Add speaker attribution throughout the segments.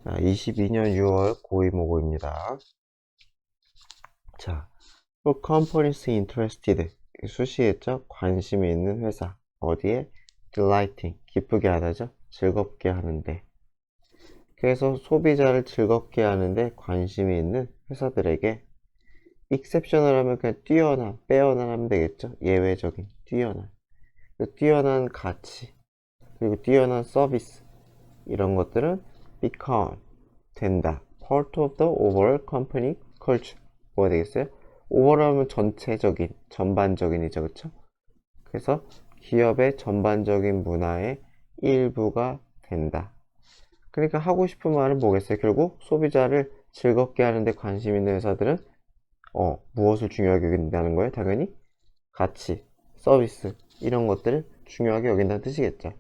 Speaker 1: 자, 22년 6월 고이모고입니다. 자, for companies interested. 수시했죠? 관심이 있는 회사. 어디에? delighting. 기쁘게 하다죠? 즐겁게 하는데. 그래서 소비자를 즐겁게 하는데 관심이 있는 회사들에게 exceptional 하면 그냥 뛰어난, 빼어난 하면 되겠죠? 예외적인, 뛰어난. 뛰어난 가치, 그리고 뛰어난 서비스. 이런 것들은 become. 된다. part of the overall company culture. 뭐가 되겠어요? overall 하면 전체적인, 전반적인이죠. 그쵸? 그래서 기업의 전반적인 문화의 일부가 된다. 그러니까 하고 싶은 말은 뭐겠어요? 결국 소비자를 즐겁게 하는데 관심 있는 회사들은 무엇을 중요하게 여긴다는 거예요? 당연히 가치, 서비스 이런 것들을 중요하게 여긴다는 뜻이겠죠.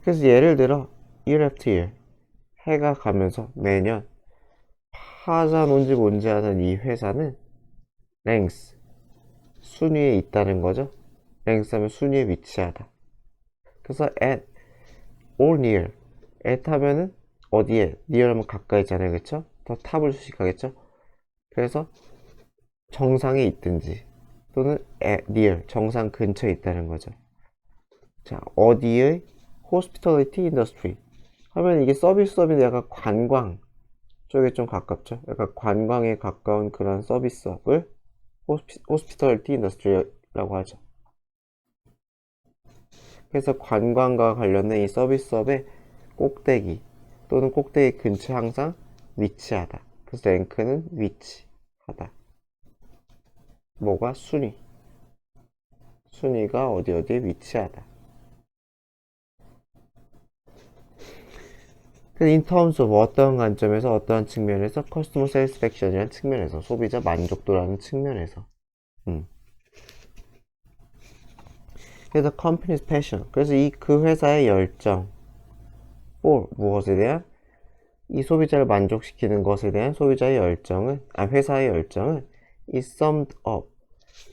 Speaker 1: 그래서 예를 들어 year after year 해가 가면서 매년 파산온지 뭔지 하는 이 회사는 랭스 순위에 있다는 거죠. 랭스 하면 순위에 위치하다. 그래서 at or near at 하면은 어디에, near 하면 가까이 있잖아요. 그쵸? 더 탑을 수식하겠죠. 그래서 정상에 있든지 또는 at near 정상 근처에 있다는 거죠. 자, 어디의 hospitality industry 하면 이게 서비스업인데 약간 관광 쪽에 좀 가깝죠. 약간 관광에 가까운 그런 서비스업을 호스피털리티 인더스트리라고 하죠. 그래서 관광과 관련된 이 서비스업의 꼭대기 또는 꼭대기 근처에 항상 위치하다. 그래서 랭크는 위치하다. 뭐가? 순위. 순위가 어디에 위치하다. in terms of 어떠한 관점에서 어떠한 측면에서 customer satisfaction이라는 측면에서 소비자 만족도라는 측면에서 그래서 company's passion 그래서 그 회사의 열정 for 무엇에 대한 이 소비자를 만족시키는 것에 대한 소비자의 열정은 회사의 열정은 is summed up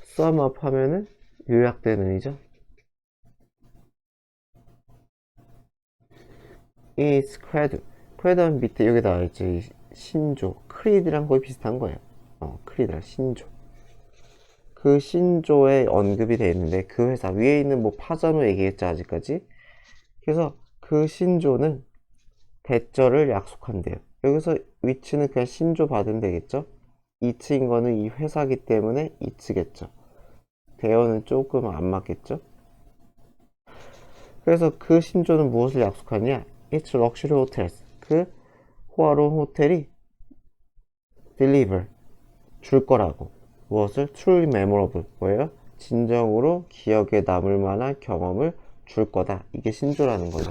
Speaker 1: sum up 하면은 요약되는 의죠 is cred 하면 밑에 여기 나와있지 신조 creed랑 거의 비슷한 거예요 creed랑 신조 그 신조에 언급이 되어 있는데 그 회사 위에 있는 뭐 파자노 얘기했죠 아직까지 그래서 그 신조는 대절을 약속한대요 여기서 위치는 그냥 신조 받으면 되겠죠 이츠인 거는 이 회사기 때문에 이츠겠죠 대어는 조금 안 맞겠죠 그래서 그 신조는 무엇을 약속하냐 It's luxury hotels 그 호화로운 호텔이 deliver 줄 거라고 무엇을? truly memorable 뭐예요? 진정으로 기억에 남을 만한 경험을 줄 거다 이게 신조라는 거죠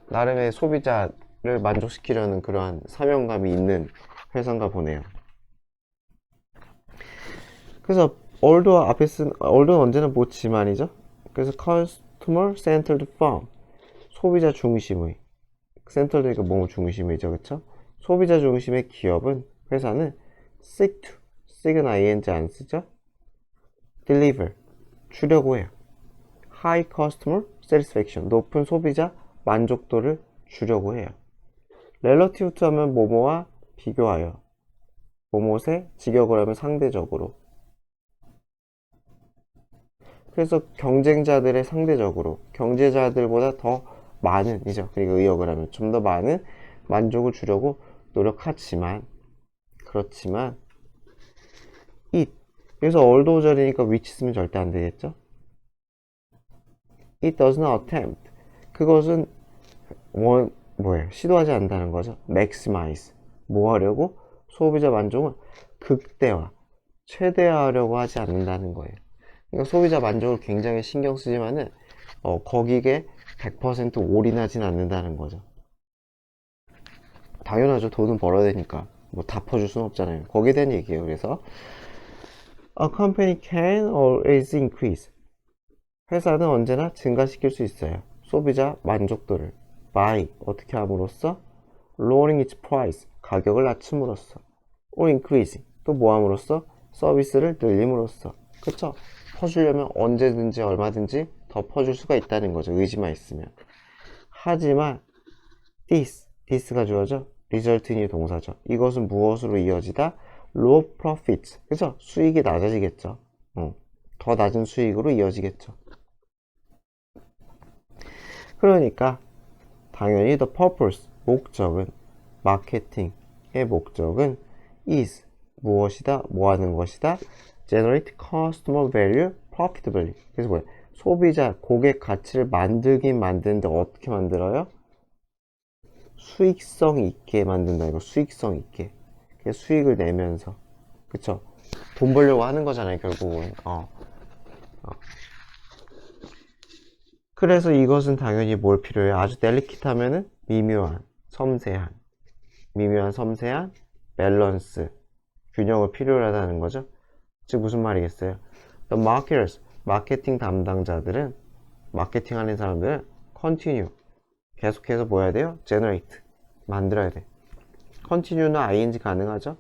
Speaker 1: 나름의 소비자를 만족시키려는 그러한 사명감이 있는 회사인가 보네요 그래서 all도 앞에 쓴 all는 언제나 뭐 지만이죠 그래서 customer centered firm 소비자 중심의 센터드니까 뭐 중심이죠 그쵸 소비자 중심의 기업은 회사는 seek to seek은 ing 안 쓰죠 deliver 주려고 해요 high customer satisfaction 높은 소비자 만족도를 주려고 해요 relative to 하면 뭐뭐와 비교하여 뭐뭐의 직역을 하면 상대적으로 그래서 경쟁자들의 상대적으로 경제자들보다 더 많은 이죠 그리고 의역을 하면 좀 더 많은 만족을 주려고 노력하지만 그렇지만 it 여기서 얼도절이니까 which 쓰면 절대 안 되겠죠 it does not attempt 그것은 뭐예요 시도하지 않는다는 거죠 maximize 뭐 하려고 소비자 만족을 극대화 최대화하려고 하지 않는다는 거예요 그러니까 소비자 만족을 굉장히 신경 쓰지만은 거기에 100% 올인하진 않는다는 거죠 당연하죠 돈은 벌어야 되니까 뭐 다 퍼줄 수는 없잖아요 거기에 대한 얘기예요 그래서 A company can always increase 회사는 언제나 증가시킬 수 있어요 소비자 만족도를 by 어떻게 함으로써 lowering its price 가격을 낮춤으로써 or increasing 또 뭐 함으로써 서비스를 늘림으로써 그쵸 퍼주려면 언제든지 얼마든지 더 퍼줄 수가 있다는 거죠 의지만 있으면 하지만 this가 주어져. result인이 동사죠. 이것은 무엇으로 이어지다? low profit. 그죠? 수익이 낮아지겠죠. 더 낮은 수익으로 이어지겠죠. 그러니까 당연히 the purpose, 목적은, 마케팅의 목적은 is, 무엇이다? 뭐 하는 것이다? generate customer value profitably. 그래서 뭐야? 소비자, 고객 가치를 만들긴 만드는데 어떻게 만들어요? 수익성 있게 만든다. 이거 수익성 있게. 그래서 수익을 내면서. 그쵸? 돈 벌려고 하는 거잖아요, 결국은. 그래서 이것은 당연히 뭘 필요해요? 아주 델리킷하면은 미묘한, 섬세한, 밸런스, 균형을 필요로 하다는 거죠. 즉 무슨 말이겠어요? The marketers, 마케팅 담당자들은, 마케팅 하는 사람들은 continue, 계속해서 뭐 해야 돼요? generate, 만들어야 돼. continue는 ing 가능하죠?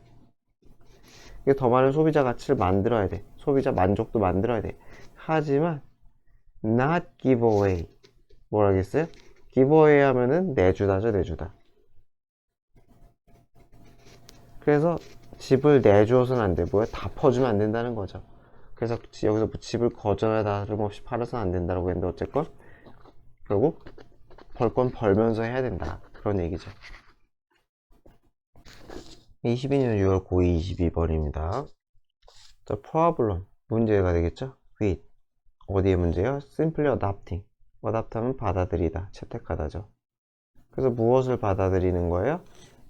Speaker 1: 이게 더 많은 소비자 가치를 만들어야 돼. 소비자 만족도 만들어야 돼. 하지만 not give away. 뭐라 하겠어요? give away 하면은 내주다죠, 내주다. 그래서 집을 내주어서는 안 되고요. 다 퍼주면 안 된다는 거죠. 그래서 여기서 뭐 집을 거저에다 다름없이 팔아서는 안 된다고 했는데 어쨌건 결국 벌 건 벌면서 해야 된다. 그런 얘기죠. 22년 6월 고2 22번입니다. 자, problem. 문제가 되겠죠? with. 어디에 문제요? simply adapting. adapt하면 받아들이다, 채택하다죠. 그래서 무엇을 받아들이는 거예요?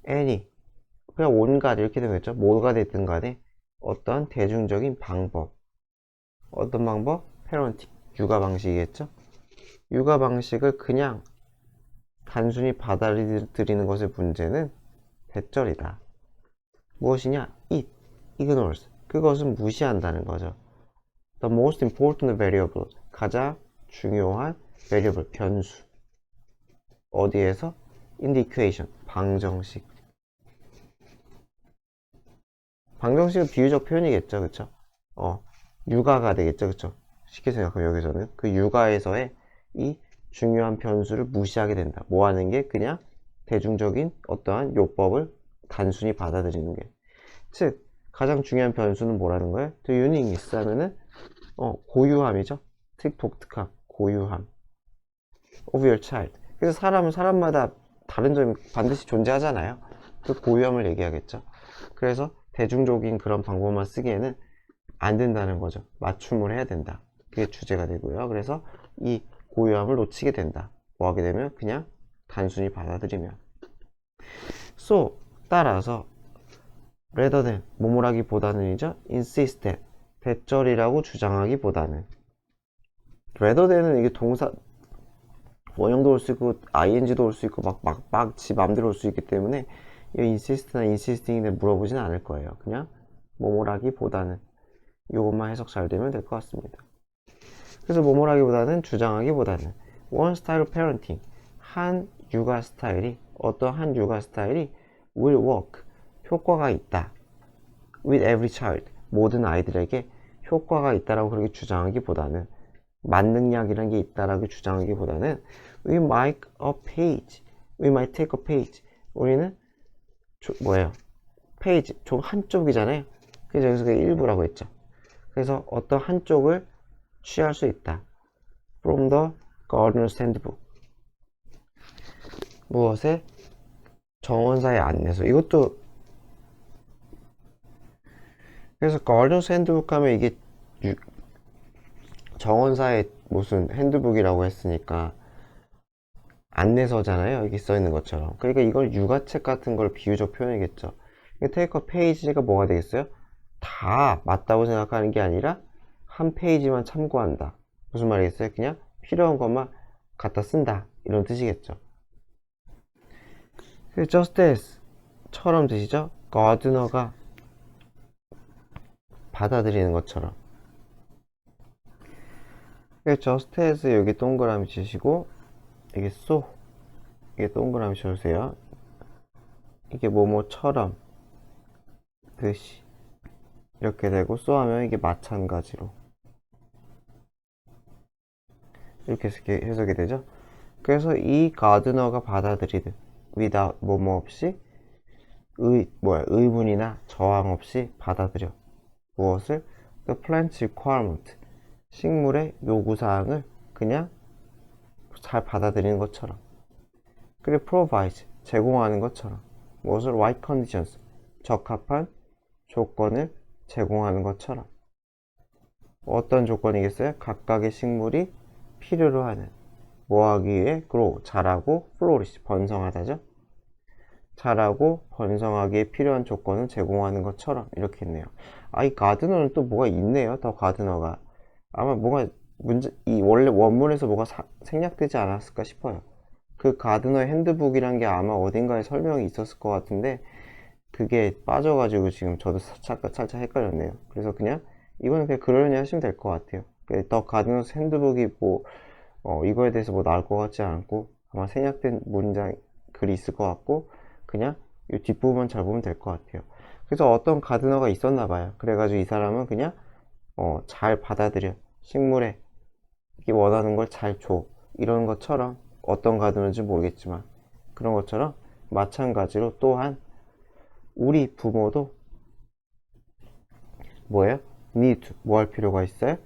Speaker 1: any. 그냥 온갖 이렇게 되겠죠? 뭐가 됐든 간에 어떤 대중적인 방법. 어떤 방법? parenting. 육아 방식이겠죠? 육아 방식을 그냥 단순히 받아들이는 것의 문제는 대절이다. 무엇이냐? it ignores. 그것은 무시한다는 거죠. The most important variable. 가장 중요한 variable, 변수. 어디에서? in the equation. 방정식. 방정식은 비유적 표현이겠죠. 그쵸? 육아가 되겠죠. 그쵸? 쉽게 생각하면 여기서는 그 육아에서의 이 중요한 변수를 무시하게 된다. 뭐 하는 게? 그냥 대중적인 어떠한 요법을 단순히 받아들이는 게. 즉, 가장 중요한 변수는 뭐라는 거예요? The uniqueness 하면은, 고유함이죠? 독특함, 고유함. of your child. 그래서 사람은 사람마다 다른 점이 반드시 존재하잖아요. 그 고유함을 얘기하겠죠. 그래서 대중적인 그런 방법만 쓰기에는 안 된다는 거죠. 맞춤을 해야 된다. 그게 주제가 되고요. 그래서 이 고유함을 놓치게 된다. 뭐 하게 되면? 그냥 단순히 받아들이면. So, 따라서 rather than, 뭐뭐라기보다는이죠. insist that, 대절이라고 주장하기보다는. rather than은 이게 동사, 원형도 올 수 있고 ing도 올 수 있고 막 지 맘대로 올 수 있기 때문에 이 insist나 insisting에 물어보진 않을 거예요. 그냥 뭐뭐라기보다는 이것만 해석 잘 되면 될 것 같습니다. 그래서 뭐뭐라기보다는 주장하기보다는 one style parenting, 한 육아 스타일이, 어떤 한 육아 스타일이 will work, 효과가 있다. with every child, 모든 아이들에게 효과가 있다라고 그렇게 주장하기보다는, 만능약이라는 게 있다라고 주장하기보다는 we might take a page. 우리는 뭐예요? 페이지, 좀 한쪽이잖아요. 그래서 여기서 그게 일부라고 했죠. 그래서 어떤 한쪽을 취할 수 있다. From the Gardener's Handbook. 무엇에? 정원사의 안내서. 이것도 그래서 Gardener's Handbook 하면 이게 정원사의 무슨 핸드북이라고 했으니까 안내서잖아요. 여기 써 있는 것처럼. 그러니까 이걸 육아책 같은 걸 비유적 표현이겠죠. take a page가 뭐가 되겠어요? 다 맞다고 생각하는 게 아니라 한 페이지만 참고한다. 무슨 말이겠어요? 그냥 필요한 것만 갖다 쓴다. 이런 뜻이겠죠. just as 처럼 뜻이죠. gardener가 받아들이는 것처럼. just as 여기 동그라미 치시고 이게 so 이게 동그라미 쳐주세요. 이게 뭐뭐처럼 듯이 이렇게 되고 so 하면 이게 마찬가지로 이렇게 해석이 되죠. 그래서 이 가드너가 받아들이듯 without 뭐뭐 없이 의문이나 저항 없이 받아들여. 무엇을? The plant's requirement. 식물의 요구사항을 그냥 잘 받아들이는 것처럼. 그리고 provide. 제공하는 것처럼. 무엇을? right conditions. 적합한 조건을 제공하는 것처럼. 어떤 조건이겠어요? 각각의 식물이 필요로 하는 뭐 하기 위해? grow. 자라고 flourish. 번성하다죠. 자라고 번성하기에 필요한 조건을 제공하는 것처럼 이렇게 했네요. 이 가드너는 또 뭐가 있네요. 더 가드너가 아마 뭐가 이 원래 원문에서 뭐가 생략되지 않았을까 싶어요. 그 가드너의 핸드북이란 게 아마 어딘가에 설명이 있었을 것 같은데 그게 빠져가지고 지금 저도 살짝 헷갈렸네요. 그래서 그냥 이거는 그냥 그러려니 하시면 될 것 같아요. 더 가드너스 핸드북이 뭐 이거에 대해서 뭐 나올 것 같지 않고 아마 생략된 문장 글이 있을 것 같고 그냥 이 뒷부분만 잘 보면 될 것 같아요. 그래서 어떤 가드너가 있었나 봐요. 그래가지고 이 사람은 그냥 잘 받아들여. 식물에 원하는 걸 잘 줘. 이런 것처럼 어떤 가드너인지 모르겠지만 그런 것처럼 마찬가지로 또한 우리 부모도 뭐예요? need to 뭐 할 필요가 있어요?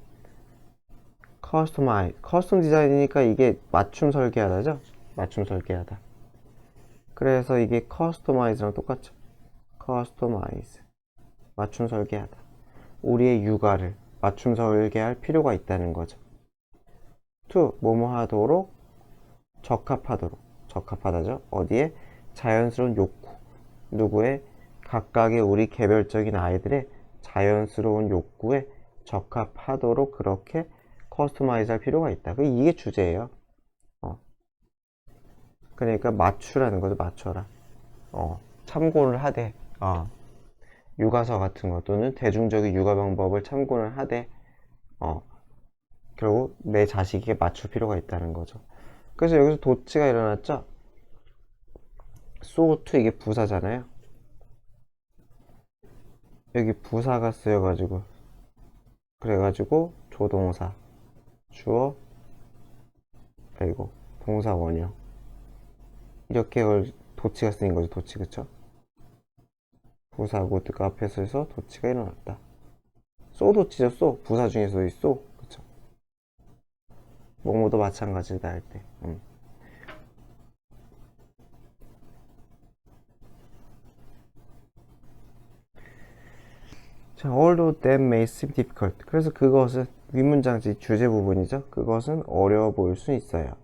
Speaker 1: customize. 커스텀 디자인이니까 이게 맞춤 설계하다죠? 맞춤 설계하다. 그래서 이게 customize랑 똑같죠. customize. 맞춤 설계하다. 우리의 육아를 맞춤 설계할 필요가 있다는 거죠. to 뭐뭐 하도록 적합하도록. 적합하다죠. 어디에? 자연스러운 욕구. 누구의? 각각의 우리 개별적인 아이들의 자연스러운 욕구에 적합하도록 그렇게 커스터마이즈 할 필요가 있다. 이게 주제예요. 그러니까 맞추라는 거죠. 맞춰라. 참고를 하되 육아서 같은 거 또는 대중적인 육아 방법을 참고를 하되 결국 내 자식에게 맞출 필요가 있다는 거죠. 그래서 여기서 도치가 일어났죠. so to 이게 부사잖아요. 여기 부사가 쓰여가지고 그래가지고 조동사 주어 그리고 동사 원형 이렇게 도치가 쓰인 거죠. 도치 그쵸? 부사고 그 앞에서 해서 도치가 일어났다. 쏘 도치죠. 쏘 부사 중에서도 이 쏘 그쵸? 뭐뭐도 마찬가지다 할 때. 자, although that may seem difficult. 그래서 그것은 윗문장지 주제 부분이죠. 그것은 어려워 보일 수 있어요.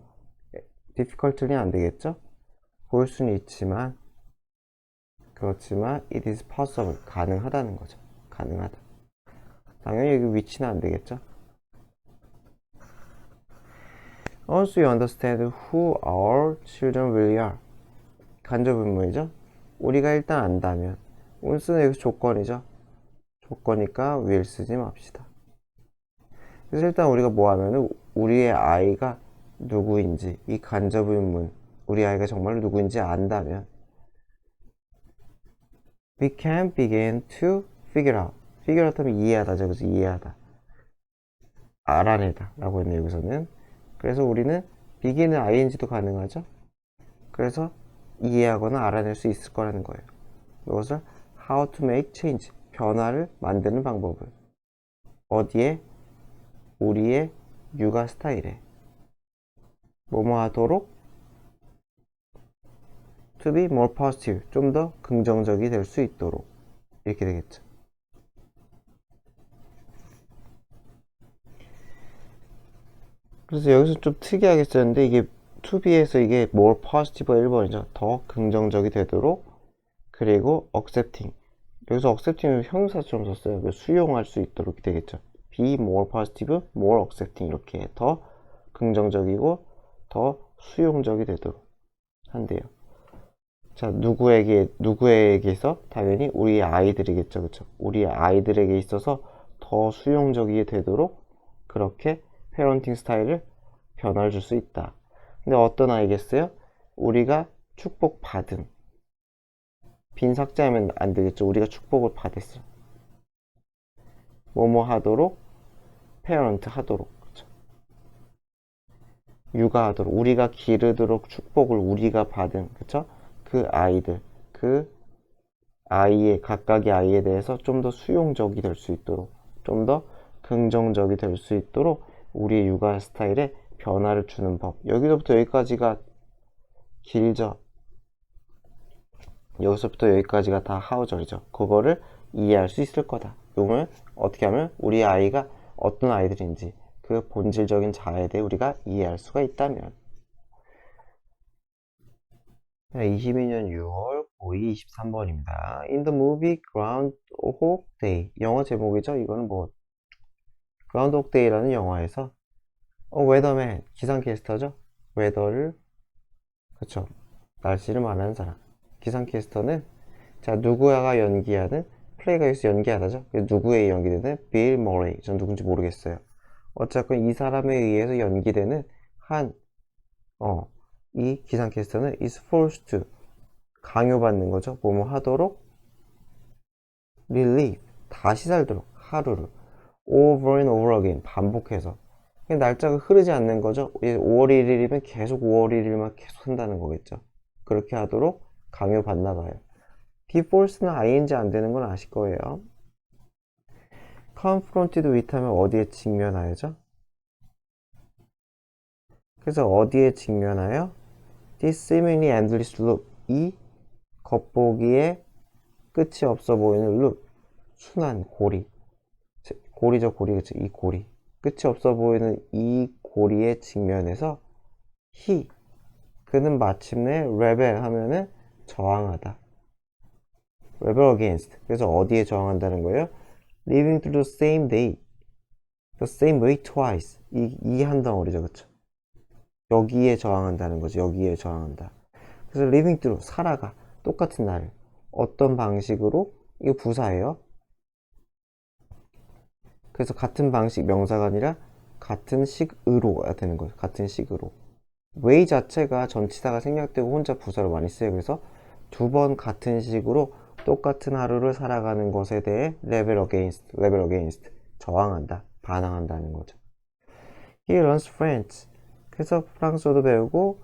Speaker 1: difficult는 안 되겠죠? 보일 수는 있지만 그렇지만 it is possible. 가능하다는 거죠. 가능하다. 당연히 여기 위치는 안 되겠죠? Once you understand who our children really are. 간접 의문이죠? 우리가 일단 안다면 once는 여기서 조건이죠? 조건이니까 will 쓰지 맙시다. 그래서 일단 우리가 뭐 하면은 우리의 아이가 누구인지 이 간접 의문 우리 아이가 정말 누구인지 안다면 we can begin to figure out. figure out 하면 이해하다죠. 그래서 이해하다. 알아내다 라고 했네요. 여기서는. 그래서 우리는 begin은 ing도 가능하죠. 그래서 이해하거나 알아낼 수 있을 거라는 거예요. 이것을 how to make change. 변화를 만드는 방법을. 어디에? 우리의 육아 스타일에. 뭐뭐 하도록 to be more positive. 좀 더 긍정적이 될 수 있도록. 이렇게 되겠죠. 그래서 여기서 좀 특이하게 썼는데 이게 to be에서 이게 more positive가 1번이죠. 더 긍정적이 되도록. 그리고 accepting. 여기서 accepting을 형용사처럼 썼어요. 수용할 수 있도록 되겠죠. be more positive, more accepting 이렇게 더 긍정적이고 더 수용적이 되도록 한대요. 자, 누구에게서? 당연히 우리 아이들이겠죠. 그쵸? 우리 아이들에게 있어서 더 수용적이 되도록 그렇게 페런팅 스타일을 변화를 줄 수 있다. 근데 어떤 아이겠어요? 우리가 축복받은 빈 삭제하면 안 되겠죠. 우리가 축복을 받았어. 뭐뭐 하도록 페런트 하도록 그쵸? 육아하도록 우리가 기르도록 축복을 우리가 받은 그쵸? 그 아이들, 그 아이의, 각각의 아이에 대해서 좀 더 수용적이 될 수 있도록, 좀 더 긍정적이 될 수 있도록 우리의 육아 스타일에 변화를 주는 법. 여기서부터 여기까지가 길죠. 여기서부터 여기까지가 다 하우절이죠. 그거를 이해할 수 있을 거다. 용을 어떻게 하면 우리 아이가 어떤 아이들인지 그 본질적인 자아에 대해 우리가 이해할 수가 있다면. 22년 6월 고2 23번입니다. In the movie Groundhog Day. 영어 제목이죠. 이거는 뭐 Groundhog Day라는 영화에서 웨더맨 기상캐스터죠. 웨더를 그쵸 날씨를 말하는 사람. 기상캐스터는 자 누구야가 연기하는 플레이가 여기서 연기하다죠. 누구에 연기되는 빌 머레이. 전 누군지 모르겠어요. 어쨌건 이 사람에 의해서 연기되는 이 기상캐스터는 is forced to 강요받는 거죠. 뭐뭐 하도록 relive 다시 살도록 하루를 over and over again 반복해서 날짜가 흐르지 않는 거죠. 5월 1일이면 계속 5월 1일만 계속 한다는 거겠죠. 그렇게 하도록 강요받나 봐요. be force는 ing 안 되는 건 아실 거예요. confronted with 하면 어디에 직면하여죠? 그래서 어디에 직면하여? this seemingly endless loop 이 겉보기에 끝이 없어 보이는 loop 순환 고리 고리죠 고리 그쵸 이 고리 끝이 없어 보이는 이 고리에 직면해서 그는 마침내 rebel 하면은 저항하다 rebel against 그래서 어디에 저항한다는 거예요? living through the same day the same way twice 이 한 덩어리죠 그쵸 여기에 저항한다는 거죠 여기에 저항한다 그래서 living through 살아가 똑같은 날 어떤 방식으로 이거 부사예요 그래서 같은 방식 명사가 아니라 같은 식으로가 되는 거죠 같은 식으로 way 자체가 전치사가 생략되고 혼자 부사로 많이 쓰여요 그래서 두 번 같은 식으로 똑같은 하루를 살아가는 것에 대해 rebel against 저항한다 반항한다는 거죠 he learns French 그래서 프랑스어도 배우고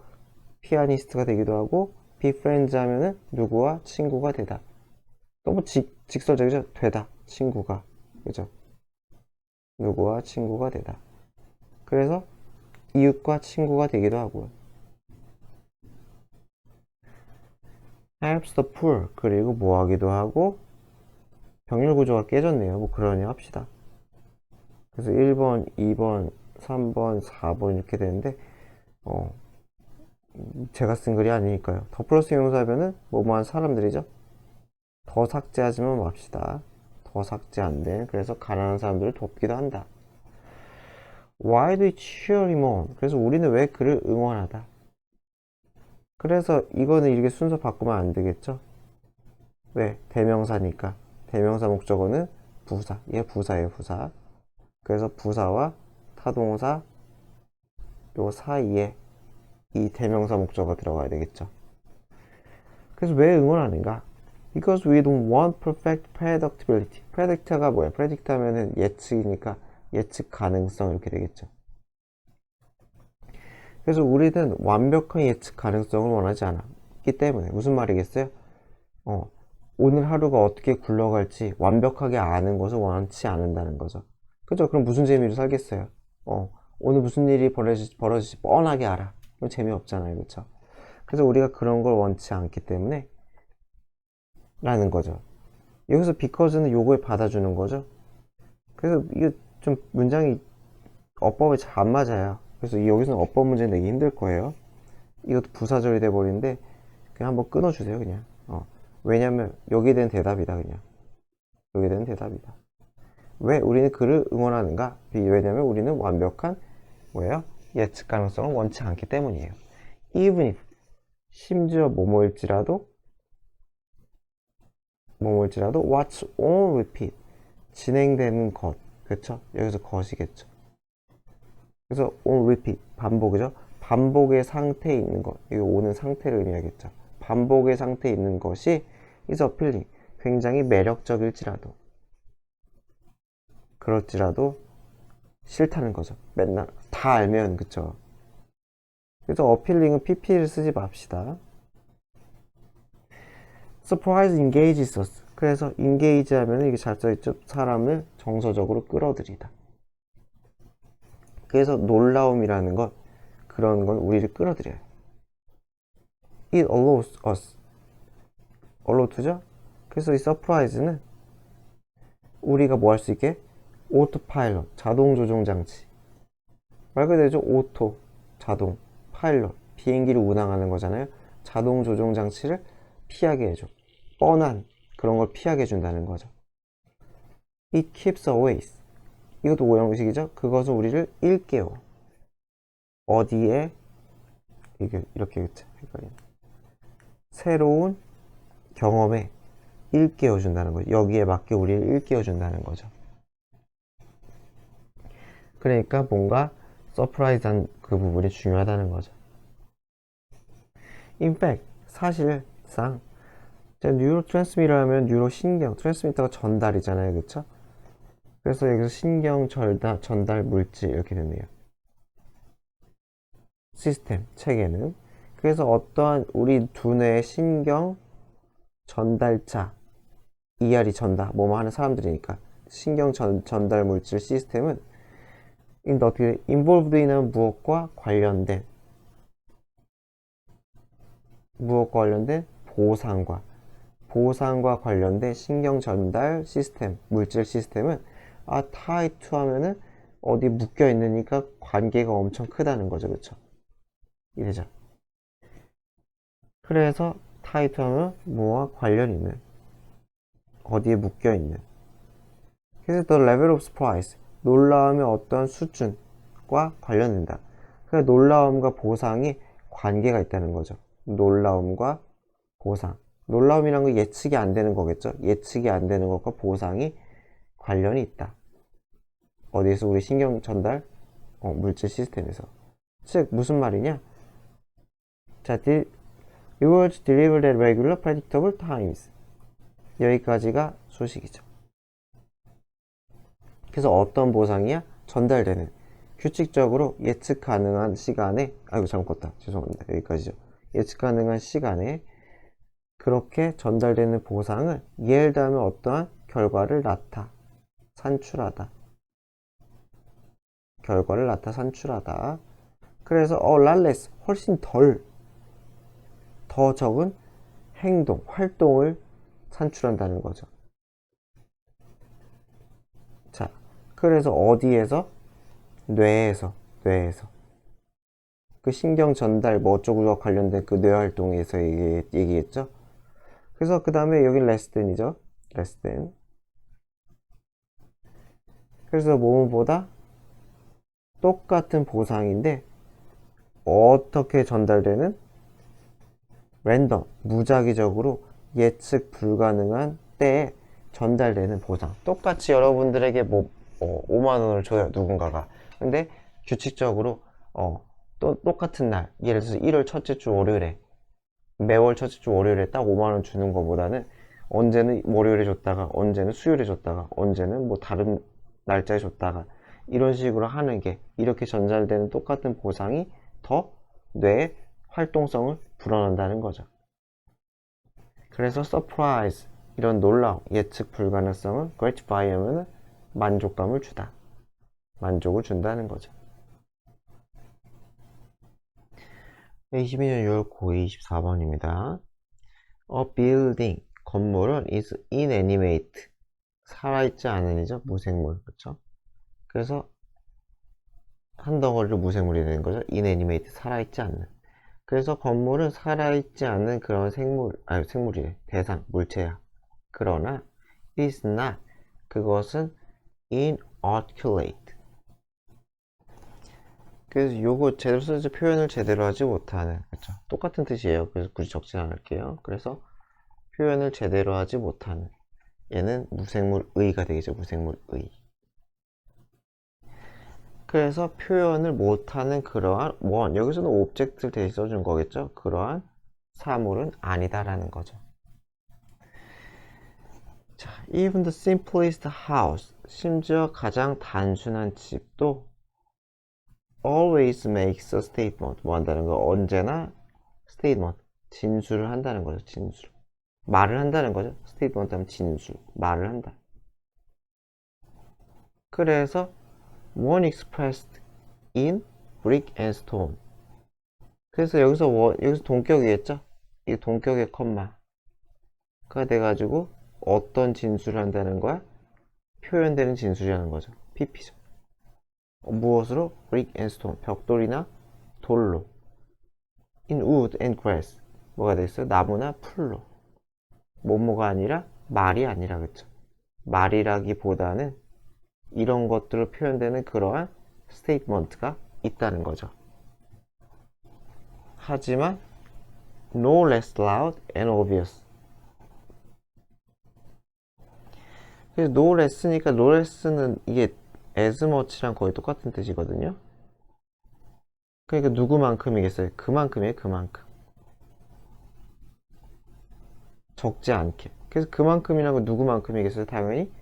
Speaker 1: 피아니스트가 되기도 하고 be friends 하면은 누구와 친구가 되다 너무 직설적이죠 되다 친구가 그죠 누구와 친구가 되다 그래서 이웃과 친구가 되기도 하고요 helps the poor 그리고 뭐 하기도 하고 병렬 구조가 깨졌네요 뭐 그러니 합시다 그래서 1번 2번 3번 4번 이렇게 되는데 제가 쓴 글이 아니니까요 더 플러스 용사변은 뭐뭐한 사람들이죠 더 삭제하지만 맙시다 더 삭제 안된 그래서 가난한 사람들을 돕기도 한다 Why do we cheer him on? 그래서 우리는 왜 그를 응원하다 그래서 이거는 이렇게 순서 바꾸면 안 되겠죠 왜? 대명사니까 대명사 목적어는 부사 얘 부사예요 부사 그래서 부사와 타동사 요 사이에 이 대명사 목적어가 들어가야 되겠죠 그래서 왜 응원하는가 Because we don't want perfect predictability predict가 뭐야 predict 하면은 예측이니까 예측 가능성 이렇게 되겠죠 그래서 우리는 완벽한 예측 가능성을 원하지 않기 때문에 무슨 말이겠어요? 오늘 하루가 어떻게 굴러갈지 완벽하게 아는 것을 원치 않는다는 거죠 그죠? 그럼 무슨 재미로 살겠어요? 오늘 무슨 일이 벌어질지 뻔하게 알아 그럼 재미없잖아요 그쵸? 그래서 우리가 그런 걸 원치 않기 때문에 라는 거죠 여기서 because는 요걸 받아주는 거죠 그래서 이거 좀 문장이 어법에 잘 안 맞아요 그래서 여기서는 어법 문제 내기 힘들 거예요 이것도 부사절이 돼버리는데 그냥 한번 끊어주세요 그냥 왜냐면 여기에 대한 대답이다 그냥 여기에 대한 대답이다 왜 우리는 그를 응원하는가 왜냐면 우리는 완벽한 뭐예요 예측 가능성을 원치 않기 때문이에요 even if 심지어 뭐뭐일지라도 what's on repeat 진행되는 것 그쵸 여기서 것이겠죠 그래서 on repeat 반복이죠 반복의 상태에 있는 것 이거 오는 상태를 의미하겠죠 반복의 상태에 있는 것이 is appealing 굉장히 매력적일지라도 그럴지라도 싫다는 거죠 맨날 다 알면 그쵸 그래서 appealing은 pp를 쓰지 맙시다 surprise engage 있었어. 그래서 engage 하면 이게 잘 써있죠. 사람을 정서적으로 끌어들이다. 그래서 놀라움이라는 것, 그런 건 우리를 끌어들여요. It allows us. allow to죠? 그래서 이 surprise는 우리가 뭐 할 수 있게? 오토파일럿, 자동 조종 장치. 말 그대로 오토, 자동, 파일럿, 비행기를 운항하는 거잖아요. 자동 조종 장치를 피하게 해줘. 뻔한 그런 걸 피하게 해준다는 거죠. It keeps away. 이것도 오형식이죠. 그것은 우리를 일깨워. 어디에? 이게 이렇게 헷갈리네. 새로운 경험에 일깨워준다는 거죠. 여기에 맞게 우리를 일깨워준다는 거죠. 그러니까 뭔가 서프라이즈한 그 부분이 중요하다는 거죠. In fact, 사실상 뉴로 트랜스미터 하면 뉴로 신경, 트랜스미터가 전달이잖아요. 그쵸? 그래서 여기서 신경 전달 물질 이렇게 됐네요. 시스템, 체계는. 그래서 어떠한 우리 두뇌의 신경 전달차, ER이 전다, 뭐뭐 하는 사람들이니까 신경 전달 물질 시스템은 어떻게 involved in은 무엇과 관련된 보상과 관련된 신경 전달 시스템, 물질 시스템은 tied to 하면은 어디 묶여 있으니까 관계가 엄청 크다는 거죠. 그쵸? 이래죠. 그래서 tied to 하면 뭐와 관련 있는, 어디에 묶여 있는. 그래서 the level of surprise, 놀라움의 어떤 수준과 관련된다. 그래서 놀라움과 보상이 관계가 있다는 거죠. 놀라움과 보상. 놀라움이란 건 예측이 안 되는 거겠죠. 예측이 안 되는 것과 보상이 관련이 있다. 어디에서? 우리 신경 전달 물질 시스템에서. 즉 무슨 말이냐? 자, rewards delivered at regular predictable times. 여기까지가 소식이죠. 그래서 어떤 보상이야? 전달되는 규칙적으로 예측 가능한 시간에, 아이고 잘못 껐다, 죄송합니다. 여기까지죠. 예측 가능한 시간에 그렇게 전달되는 보상을, 예를 들면 어떠한 결과를 산출하다. 그래서 랄레스, 훨씬 더 적은 행동, 활동을 산출한다는 거죠. 자, 그래서 어디에서? 뇌에서. 그 신경 전달 뭐 어쩌고저쩌고 관련된 그 뇌 활동에서 얘기했죠. 그래서 그 다음에 여기 레스덴이죠. 레스덴. 그래서 뭐뭐보다 똑같은 보상인데 어떻게 전달되는? 랜덤, 무작위적으로 예측 불가능한 때에 전달되는 보상. 똑같이 여러분들에게 뭐 5만 원을 줘요, 누군가가. 근데 규칙적으로 또 똑같은 날, 예를 들어서 1월 첫째 주 월요일에, 매월 첫째 주 월요일에 딱 5만 원 주는 것보다는 언제는 월요일에 줬다가, 언제는 수요일에 줬다가, 언제는 뭐 다른 날짜에 줬다가, 이런 식으로 하는 게, 이렇게 전달되는 똑같은 보상이 더 뇌의 활동성을 불어넣는다는 거죠. 그래서 surprise, 이런 놀라움, 예측 불가능성은 gratify 하면 만족감을 주다. 만족을 준다는 거죠. 22년 6월 9일 24번입니다. A building, 건물은 is inanimate, 살아있지 않은이죠. 무생물, 그렇죠? 그래서 한 덩어리로 무생물이 되는 거죠. inanimate, 살아있지 않는. 그래서 건물은 살아있지 않는 그런 생물이래. 대상, 물체야. 그러나 is not, 그것은 inarticulate. 그래서 요거 제대로 쓰지, 표현을 제대로 하지 못하는, 그렇죠? 똑같은 뜻이에요. 그래서 굳이 적진 않을게요. 그래서 표현을 제대로 하지 못하는, 얘는 무생물의가 되겠죠. 무생물의. 그래서 표현을 못하는 그러한 여기서는 오브젝트를 대신 써준 거겠죠. 그러한 사물은 아니다라는 거죠. 자, even the simplest house, 심지어 가장 단순한 집도 always makes a statement, 뭐 한다는 거, 언제나 statement, 진술을 한다는 거죠. 진술. 말을 한다는 거죠. statement 하면 진술, 말을 한다. 그래서 one expressed in brick and stone. 그래서 여기서 동격이겠죠? 이 동격의 컴마가 돼가지고 어떤 진술을 한다는 거야? 표현되는 진술이라는 거죠. PP죠. 무엇으로? brick and stone. 벽돌이나 돌로. in wood and grass. 뭐가 되겠어요? 나무나 풀로. 뭐뭐가 아니라 말이 아니라, 그쵸? 말이라기보다는 이런 것들을 표현되는 그러한 스테이트먼트가 있다는 거죠. 하지만 no less loud and obvious. 그래서 no less니까 no less는 이게 as much랑 거의 똑같은 뜻이거든요. 그러니까 누구만큼이겠어요? 그만큼이에요, 그만큼. 적지 않게. 그래서 그만큼이라고 누구만큼이겠어요? 당연히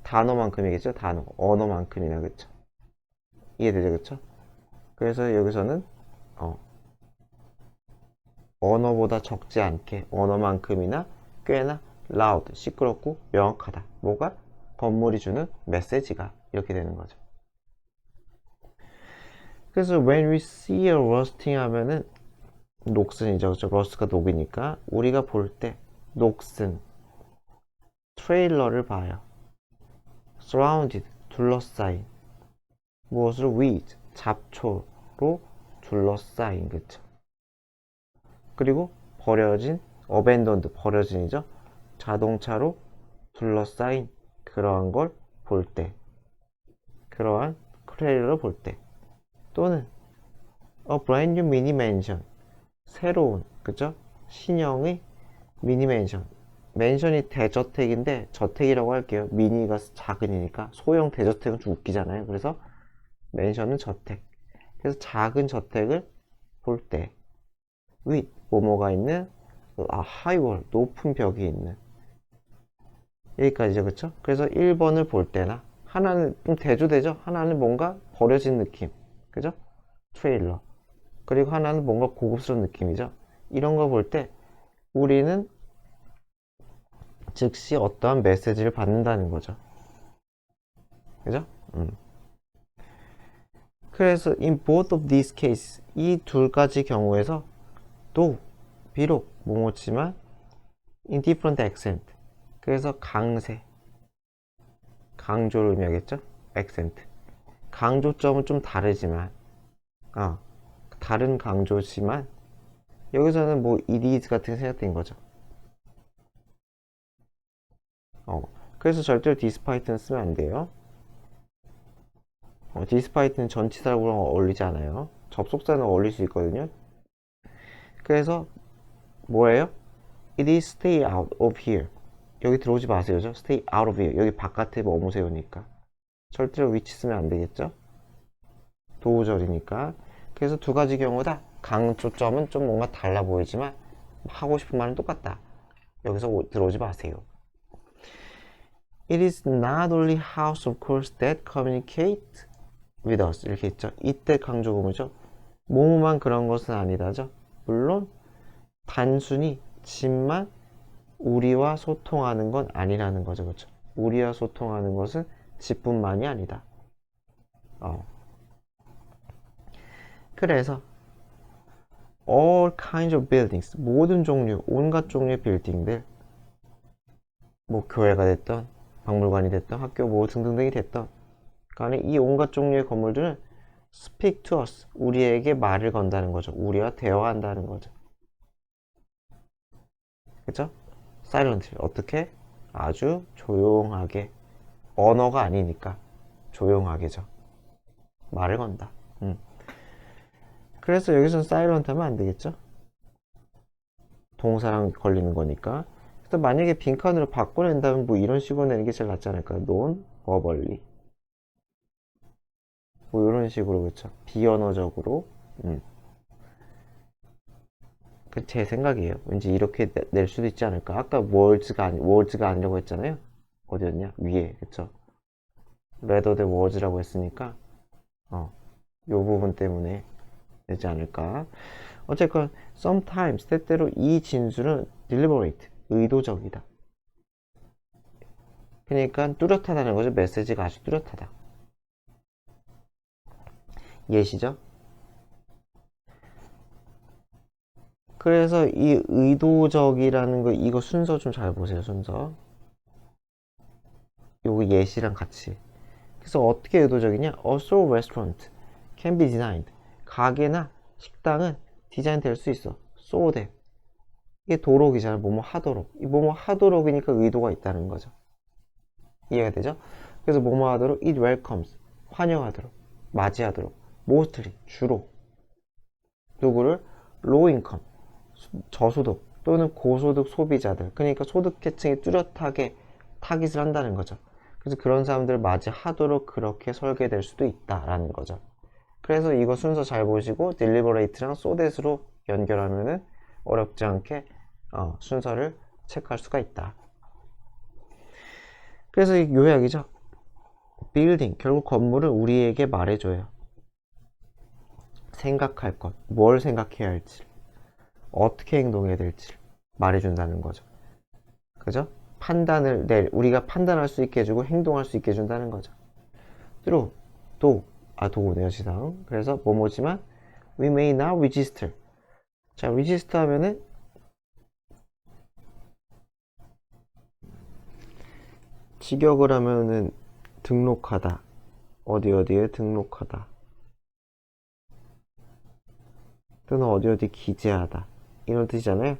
Speaker 1: 단어만큼이겠죠? 단어, 언어만큼이나, 그쵸? 이해되죠, 그쵸? 그래서 여기서는 언어보다 적지 않게, 언어만큼이나 꽤나 loud, 시끄럽고 명확하다. 뭐가? 건물이 주는 메시지가 이렇게 되는 거죠. 그래서 when we see a rusting 하면은 녹슨이죠. 그렇죠? 러스트가 녹이니까 우리가 볼 때 녹슨 트레일러를 봐요. surrounded, 둘러싸인. 무엇으로? with, 잡초로 둘러싸인. 그쵸? 그리고 버려진, abandoned, 버려진이죠. 자동차로 둘러싸인 그러한 걸 볼 때, 그러한 트레일러를 볼 때, 또는 a brand new mini mansion, 새로운, 그죠? 신형의 미니 맨션. 맨션이 대저택인데 저택이라고 할게요. 미니가 작은이니까. 소형 대저택은 좀 웃기잖아요. 그래서 맨션은 저택. 그래서 작은 저택을 볼 때 with 뭐뭐가 있는 high wall, 높은 벽이 있는. 여기까지죠. 그쵸? 그래서 1번을 볼 때나 하나는 좀 대조되죠? 하나는 뭔가 버려진 느낌. 그죠? 트레일러. 그리고 하나는 뭔가 고급스러운 느낌이죠. 이런 거 볼 때 우리는 즉시 어떠한 메시지를 받는다는 거죠. 그죠? 그래서 in both of these cases, 이 두 가지 경우에서 또 비록 뭐뭐지만 in different accent. 그래서 강세, 강조를 의미하겠죠? accent. 강조점은 좀 다르지만 다른 강조지만 여기서는 뭐 it is 같은 게 생략된 거죠. 그래서 절대로 despite는 쓰면 안 돼요. despite는 전치사랑 어울리지 않아요. 접속사는 어울릴 수 있거든요. 그래서 뭐예요? It is stay out of here. 여기 들어오지 마세요죠. Stay out of here. 여기 바깥에 머무세요니까. 절대로 위치 쓰면 안 되겠죠. 도우절이니까. 그래서 두 가지 경우 다 강조점은 좀 뭔가 달라 보이지만 하고 싶은 말은 똑같다. 여기서 들어오지 마세요. It is not only house of course that communicate with us. 이렇게 있죠. 이때 강조구문이죠. 뭐뭐만 그런 것은 아니다죠. 물론 단순히 집만 우리와 소통하는 건 아니라는 거죠. 그렇죠? 우리와 소통하는 것은 집뿐만이 아니다. 그래서 all kinds of buildings, 모든 종류, 온갖 종류의 빌딩들, 뭐 교회가 됐던, 박물관이 됐던, 학교 뭐 등등등이 됐던 간에 이 온갖 종류의 건물들은 speak to us, 우리에게 말을 건다는 거죠. 우리와 대화한다는 거죠. 그쵸? silently, 어떻게? 아주 조용하게. 언어가 아니니까 조용하게죠. 말을 건다. 그래서 여기서는 silent 하면 안 되겠죠? 동사랑 걸리는 거니까. 그래서 만약에 빈칸으로 바꿔낸다면 뭐 이런 식으로 내는 게 제일 낫지 않을까요? non verbally. 뭐 이런 식으로, 그쵸? 비언어적으로. 그 제 생각이에요. 왠지 이렇게 낼 수도 있지 않을까? 아까 words가 아니라고 했잖아요. 어디였냐? 위에, 그쵸? rather than words라고 했으니까, 요 부분 때문에 되지 않을까? 어쨌건, sometimes, 때때로 이 진술은 deliberate, 의도적이다. 그러니까 뚜렷하다는 거죠. 메시지가 아주 뚜렷하다. 이해시죠? 그래서 이 의도적이라는 거, 이거 순서 좀 잘 보세요. 순서. 요거 예시랑 같이. 그래서 어떻게 의도적이냐? A store restaurant can be designed. 가게나 식당은 디자인 될 수 있어. so that. 이게 도록이잖아. 뭐뭐 하도록. 이 뭐뭐 하도록이니까 의도가 있다는 거죠. 이해가 되죠? 그래서 뭐뭐 하도록 it welcomes. 환영하도록. 맞이하도록. mostly. 주로. 누구를? low income. 저소득 또는 고소득 소비자들. 그러니까 소득계층이 뚜렷하게 타깃을 한다는 거죠. 그래서 그런 사람들을 맞이하도록 그렇게 설계될 수도 있다라는 거죠. 그래서 이거 순서 잘 보시고 deliberate랑 so that으로 연결하면은 어렵지 않게 순서를 체크할 수가 있다. 그래서 이 요약이죠. building, 결국 건물은 우리에게 말해줘요. 생각할 것, 뭘 생각해야 할지, 어떻게 행동해야 될지 말해준다는 거죠. 그죠? 우리가 판단할 수 있게 해주고 행동할 수 있게 해준다는 거죠. true, 도구네요, 지상. 그래서 뭐뭐지만 we may not register. 자, register 하면은 직역을 하면은 등록하다. 어디에 등록하다. 또는 어디 기재하다. 이런 뜻이잖아요.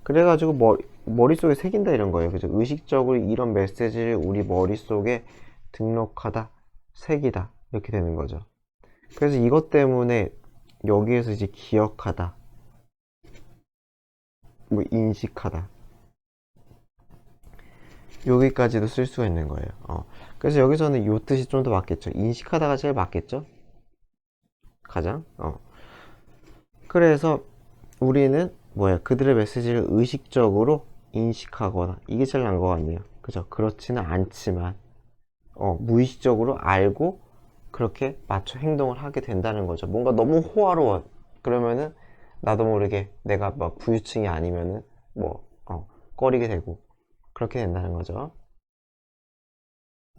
Speaker 1: 그래가지고 머릿속에 새긴다 이런 거예요. 그죠? 의식적으로 이런 메시지를 우리 머릿속에 등록하다, 새기다. 이렇게 되는 거죠. 그래서 이것 때문에 여기에서 이제 기억하다, 뭐 인식하다. 여기까지도 쓸 수가 있는 거예요. 그래서 여기서는 이 뜻이 좀 더 맞겠죠. 인식하다가 제일 맞겠죠? 가장. 그래서 우리는 그들의 메시지를 의식적으로 인식하거나 이게 제일 나은 것 같네요. 그죠? 그렇지는 않지만 무의식적으로 알고 그렇게 맞춰 행동을 하게 된다는 거죠. 뭔가 너무 호화로워. 그러면은 나도 모르게 내가 막 부유층이 아니면은 꺼리게 되고 그렇게 된다는 거죠.